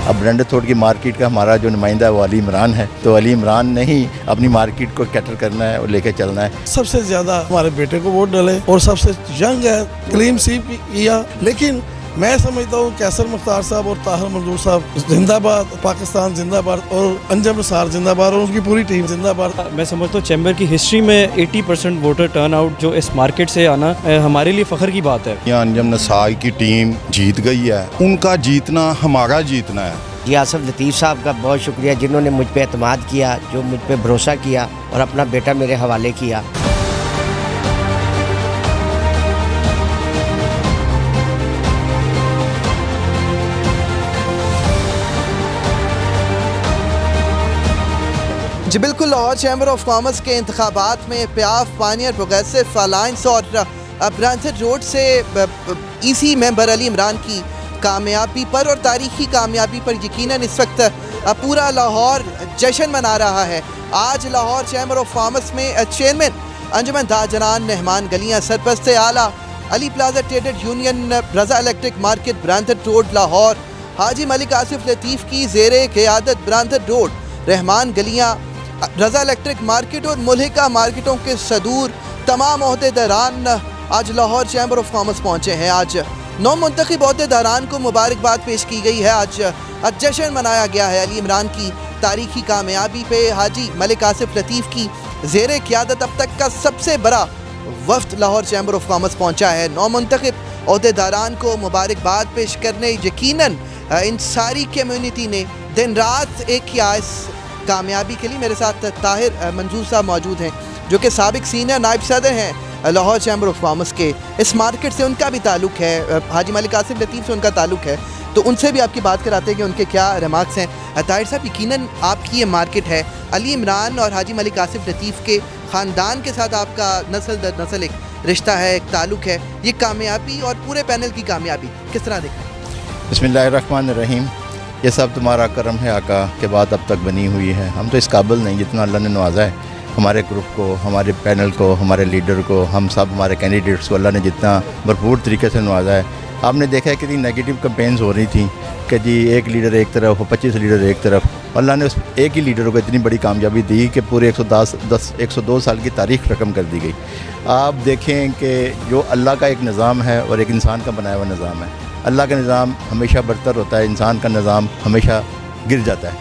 اب برنڈ تھوڑ کی مارکیٹ کا ہمارا جو نمائندہ ہے وہ علی عمران ہے، تو علی عمران نے ہی اپنی مارکیٹ کو کیٹر کرنا ہے اور لے کے چلنا ہے۔ سب سے زیادہ ہمارے بیٹے کو ووٹ ڈالے اور سب سے ینگ ہے، کلین سویپ کیا، لیکن میں سمجھتا ہوں کیسر مختار صاحب اور طاہر منظور صاحب زندہ باد، پاکستان زندہ باد، اور انجم نثار زندہ باد اور ان کی پوری ٹیم زندہ باد۔ میں سمجھتا ہوں چیمبر کی ہسٹری میں 80% ووٹر ٹرن آؤٹ جو اس مارکیٹ سے آنا ہمارے لیے فخر کی بات ہے۔ یہاں انجم نثار کی ٹیم جیت گئی ہے، ان کا جیتنا ہمارا جیتنا ہے۔ جی آصف لطیف صاحب کا بہت شکریہ جنہوں نے مجھ پہ اعتماد کیا، جو مجھ پہ بھروسہ کیا اور اپنا بیٹا میرے حوالے کیا۔ جی بالکل، لاہور چیمبر آف کامرس کے انتخابات میں پیاف پانیئر پروگریسو الائنس اور برانتھڈ روڈ سے ای سی ممبر علی عمران کی کامیابی پر اور تاریخی کامیابی پر یقیناً اس وقت پورا لاہور جشن منا رہا ہے۔ آج لاہور چیمبر آف کامرس میں چیئرمین انجمن تاجران مہمان گلیاں سرپرست اعلیٰ علی پلازا ٹریڈر یونین رضا الیکٹرک مارکیٹ برانتھڈ روڈ لاہور حاجی ملک آصف لطیف کی زیر قیادت برانتھڈ روڈ رحمان گلیاں رضا الیکٹرک مارکیٹ اور ملحقہ مارکیٹوں کے صدور تمام عہدیداران آج لاہور چیمبر آف کامرس پہنچے ہیں۔ آج 9 منتخب عہدیداران کو مبارکباد پیش کی گئی ہے۔ آج جشن منایا گیا ہے علی عمران کی تاریخی کامیابی پہ۔ حاجی ملک آصف لطیف کی زیر قیادت اب تک کا سب سے بڑا وفد لاہور چیمبر آف کامرس پہنچا ہے۔ 9 منتخب عہدیداران کو مبارکباد پیش کرنے یقیناً ان ساری کمیونٹی نے دن رات ایک کیا اس کامیابی کے لیے۔ میرے ساتھ طاہر منظور صاحب موجود ہیں جو کہ سابق سینئر نائب صدر ہیں لاہور چیمبر آف کامرس کے۔ اس مارکیٹ سے ان کا بھی تعلق ہے، حاجی ملک آصف لطیف سے ان کا تعلق ہے، تو ان سے بھی آپ کی بات کراتے ہیں کہ ان کے کیا ریمارکس ہیں۔ طاہر صاحب، یقیناً آپ کی یہ مارکیٹ ہے، علی عمران اور حاجی ملک آصف لطیف کے خاندان کے ساتھ آپ کا نسل در نسل ایک رشتہ ہے، ایک تعلق ہے۔ یہ کامیابی اور پورے پینل کی کامیابی کس طرح دیکھ رہے ہیں؟ بسم اللہ الرحمن الرحیم۔ یہ سب تمہارا کرم ہے آقا کہ بات اب تک بنی ہوئی ہے۔ ہم تو اس قابل نہیں جتنا اللہ نے نوازا ہے ہمارے گروپ کو، ہمارے پینل کو، ہمارے لیڈر کو، ہم سب ہمارے کینڈیڈیٹس کو اللہ نے جتنا بھرپور طریقے سے نوازا ہے۔ آپ نے دیکھا ہے کہ نیگیٹو کمپینز ہو رہی تھیں کہ جی ایک لیڈر ایک طرف، 25 لیڈر ایک طرف۔ اللہ نے اس ایک ہی لیڈر کو اتنی بڑی کامیابی دی کہ پورے 102 سال کی تاریخ رقم کر دی گئی۔ آپ دیکھیں کہ جو اللہ کا ایک نظام ہے اور ایک انسان کا بنایا ہوا نظام ہے۔ اللہ کا نظام ہمیشہ برتر ہوتا ہے، انسان کا نظام ہمیشہ گر جاتا ہے۔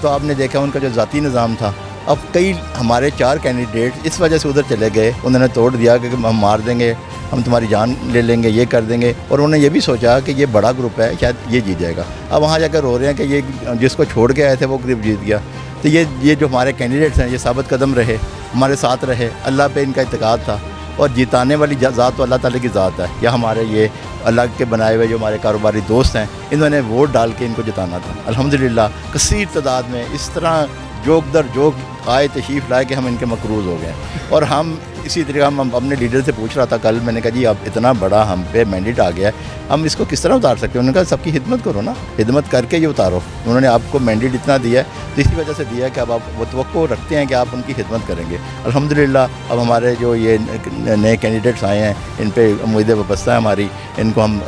تو آپ نے دیکھا ان کا جو ذاتی نظام تھا، اب کئی ہمارے 4 کینڈیڈیٹ اس وجہ سے ادھر چلے گئے، انہوں نے توڑ دیا کہ ہم مار دیں گے، ہم تمہاری جان لے لیں گے، یہ کر دیں گے، اور انہوں نے یہ بھی سوچا کہ یہ بڑا گروپ ہے شاید یہ جیت جائے گا۔ اب وہاں جا کر رو رہے ہیں کہ یہ جس کو چھوڑ کے آئے تھے وہ گروپ جیت گیا۔ تو یہ جو ہمارے کینڈیڈیٹس ہیں یہ ثابت قدم رہے، ہمارے ساتھ رہے، اللہ پہ ان کا اعتقاد تھا، اور جیتانے والی ذات تو اللہ تعالیٰ کی ذات ہے۔ یا ہمارے یہ اللہ کے بنائے ہوئے جو ہمارے کاروباری دوست ہیں، انہوں نے ووٹ ڈال کے ان کو جتانا تھا۔ الحمدللہ کثیر تعداد میں اس طرح جوک در جوک آئے، تشریف لائے کہ ہم ان کے مقروض ہو گئے۔ اور ہم اسی طریقہ ہم اپنے لیڈر سے پوچھ رہا تھا کل، میں نے کہا جی اب اتنا بڑا ہم پہ مینڈیٹ آ گیا ہے، ہم اس کو کس طرح اتار سکتے ہیں؟ انہوں نے کہا سب کی خدمت کرو نا، خدمت کر کے یہ اتارو۔ انہوں نے آپ کو مینڈیٹ اتنا دیا ہے تو اسی وجہ سے دیا ہے کہ اب آپ وہ توقع رکھتے ہیں کہ آپ ان کی خدمت کریں گے۔ الحمدللہ اب ہمارے جو یہ نئے کینڈیڈیٹس آئے ہیں ان پہ امید وابستہ ہے ہماری، ان کو ہم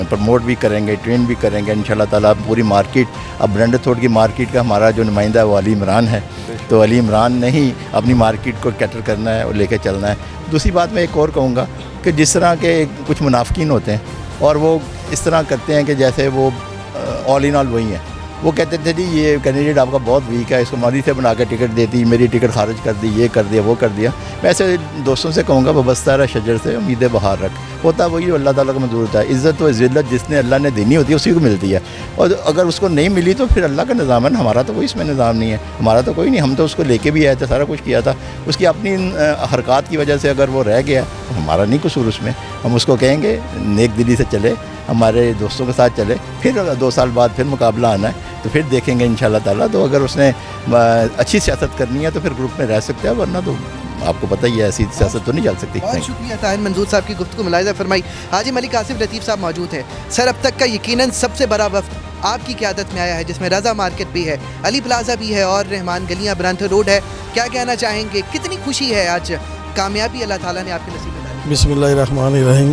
پروموٹ بھی کریں گے، ٹرین بھی کریں گے انشاءاللہ تعالیٰ۔ پوری مارکیٹ اب برنڈ تھوڑ کی مارکیٹ کا ہمارا جو نمائندہ ہے وہ علی عمران ہے، تو علی عمران نے ہی اپنی مارکیٹ کو کیٹر کرنا ہے اور لے کے چلنا ہے۔ دوسری بات میں ایک اور کہوں گا کہ جس طرح کے کچھ منافقین ہوتے ہیں اور وہ اس طرح کرتے ہیں کہ جیسے وہ آل ان آل وہی ہیں، وہ کہتے تھے جی یہ کینڈیڈیٹ آپ کا بہت ویک ہے، اس کو مودی سے بنا کے ٹکٹ دیتی، میری ٹکٹ خارج کر دی، یہ کر دیا وہ کر دیا۔ میں ایسے دوستوں سے کہوں گا وابستہ رہ شجر سے امید بہار رکھ، ہوتا وہی اللہ تعالیٰ کا منظور ہوتا ہے۔ عزت و ذلت جس نے اللہ نے دینی ہوتی ہے اسی کو ملتی ہے، اور اگر اس کو نہیں ملی تو پھر اللہ کا نظام ہے نا، ہمارا تو کوئی اس میں نظام نہیں ہے، ہمارا تو کوئی نہیں، ہم تو اس کو لے کے بھی آئے تھے، سارا کچھ کیا تھا، اس کی اپنی حرکات کی وجہ سے اگر وہ رہ گیا تو ہمارا نہیں قصور اس میں۔ ہم اس کو کہیں گے نیک دلی سے چلے، ہمارے دوستوں کے ساتھ چلے، پھر 2 سال بعد پھر مقابلہ آنا ہے تو پھر دیکھیں گے انشاءاللہ تعالیٰ۔ تو اگر اس نے اچھی سیاست کرنی ہے تو پھر گروپ میں رہ سکتے ہیں، ورنہ تو آپ کو پتہ ہی ہے ایسی سیاست تو نہیں چل سکتی۔ بہت شکریہ طاہر منظور صاحب کی گفتگو ملاحظہ فرمائی۔ حاجی ملک آصف لطیف صاحب موجود ہیں۔ سر اب تک کا یقیناً سب سے بڑا وفد آپ کی قیادت میں آیا ہے، جس میں رضا مارکیٹ بھی ہے، علی پلازا بھی ہے اور رحمان گلیاں برانتھڈ روڈ ہے۔ کیا کہنا چاہیں گے؟ کتنی خوشی ہے آج کامیابی اللہ تعالیٰ نے آپ کے نصیب میں ڈالی؟ بسم اللہ الرحمن الرحیم۔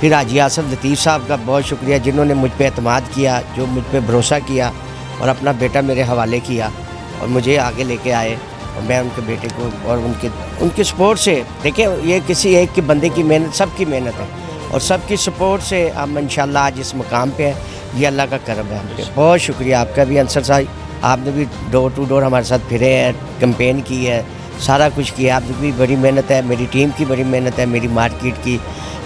پھر حاجی آصف لطیف صاحب کا بہت شکریہ جنہوں نے مجھ پہ اعتماد کیا, جو مجھ پہ بھروسہ کیا اور اپنا بیٹا میرے حوالے کیا اور مجھے آگے لے کے آئے. اور میں ان کے بیٹے کو اور ان کے سپورٹ سے, دیکھیں یہ کسی ایک کے بندے کی محنت, سب کی محنت ہے اور سب کی سپورٹ سے ہم انشاءاللہ آج اس مقام پہ ہیں. یہ اللہ کا کرم ہے ہم پہ. بہت شکریہ آپ کا بھی انصر صاحب, آپ نے بھی ڈور ٹو ڈور ہمارے ساتھ پھرے ہیں, کمپین کی ہے, سارا کچھ کیا. آپ کی بھی بڑی محنت ہے, میری ٹیم کی بڑی محنت ہے, میری مارکیٹ کی.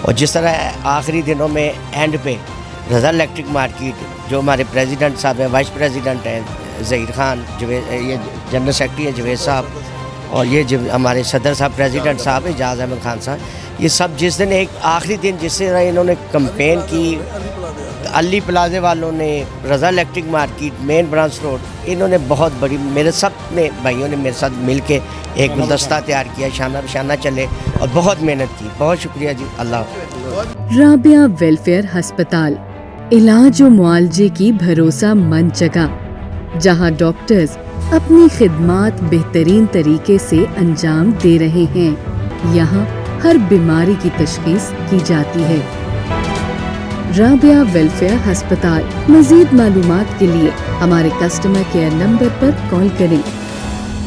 اور جس طرح آخری دنوں میں اینڈ پہ رضا الیکٹرک مارکیٹ جو ہمارے پریزیڈنٹ صاحب ہیں, وائس پریزیڈنٹ ہیں ظہیر خان, یہ جنرل سیکرٹری ہیں جوید صاحب, اور یہ ہمارے صدر صاحب پریزیڈنٹ صاحب اعجاز احمد خان صاحب, یہ سب جس دن ایک آخری دن جس طرح انہوں نے کمپین کی, علی پلازے والوں نے, رضا الیکٹرک مارکیٹ, مین برانچ روڈ, انہوں نے بہت بڑی, میرے سب نے بھائیوں نے میرے ساتھ مل کے ایک گلدستہ تیار کیا, شانہ بشانہ چلے اور بہت محنت کی. بہت شکریہ جی. اللہ. رابعہ ویلفیئر ہسپتال, علاج و معالجے کی بھروسہ مند جگہ جہاں ڈاکٹرز اپنی خدمات بہترین طریقے سے انجام دے رہے ہیں. یہاں ہر بیماری کی تشخیص کی جاتی ہے. رابعہ ویلفیئر ہسپتال. مزید معلومات کے لیے ہمارے کسٹمر کیئر نمبر پر کال کریں